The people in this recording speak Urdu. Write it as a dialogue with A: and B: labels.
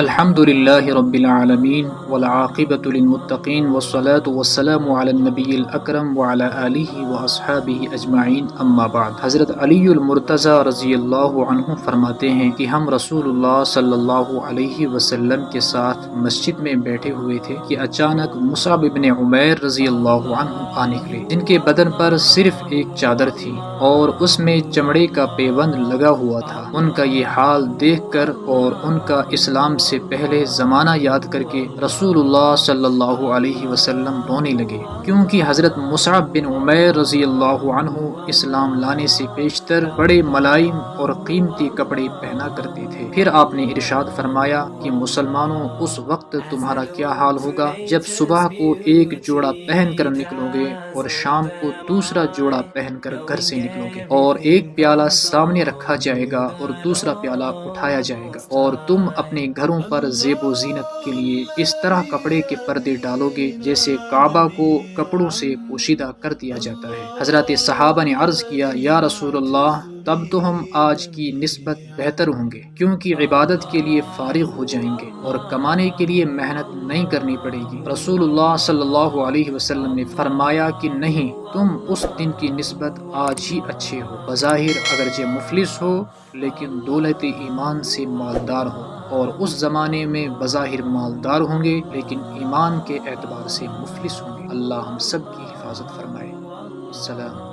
A: الحمد للہ رب العالمین والعاقبۃ للمتقین والصلاة والسلام علی النبی الاکرم وعلی آلہ واصحابہ اجمعین اما بعد۔ حضرت علی المرتضی رضی اللہ عنہ فرماتے ہیں کہ ہم رسول اللہ صلی اللہ علیہ وسلم کے ساتھ مسجد میں بیٹھے ہوئے تھے کہ اچانک مصعب بن عمیر رضی اللہ عنہ آ نکلے، جن کے بدن پر صرف ایک چادر تھی اور اس میں چمڑے کا پیوند لگا ہوا تھا۔ ان کا یہ حال دیکھ کر اور ان کا اسلام سے پہلے زمانہ یاد کر کے رسول اللہ صلی اللہ علیہ وسلم رونے لگے، کیونکہ حضرت مصعب بن عمیر رضی اللہ عنہ اسلام لانے سے پیشتر بڑے ملائم اور قیمتی کپڑے پہنا کرتے تھے۔ پھر آپ نے ارشاد فرمایا کہ مسلمانوں، اس وقت تمہارا کیا حال ہوگا جب صبح کو ایک جوڑا پہن کر نکلو گے اور شام کو دوسرا جوڑا پہن کر گھر سے نکلو گے، اور ایک پیالہ سامنے رکھا جائے گا اور دوسرا پیالہ اٹھایا جائے گا، اور تم اپنے گھروں پر زیب و زینت کے لیے اس طرح کپڑے کے پردے ڈالو گے جیسے کعبہ کو کپڑوں سے پوشیدہ کر دیا جاتا ہے۔ حضرات صحابہ نے عرض کیا، یا رسول اللہ، تب تو ہم آج کی نسبت بہتر ہوں گے، کیونکہ عبادت کے لیے فارغ ہو جائیں گے اور کمانے کے لیے محنت نہیں کرنی پڑے گی۔ رسول اللہ صلی اللہ علیہ وسلم نے فرمایا کہ نہیں، تم اس دن کی نسبت آج ہی اچھے ہو، بظاہر اگرچہ مفلس ہو لیکن دولت ایمان سے مالدار ہو، اور اس زمانے میں بظاہر مالدار ہوں گے لیکن ایمان کے اعتبار سے مفلس ہوں گے۔ اللہ ہم سب کی حفاظت فرمائے۔ السلام۔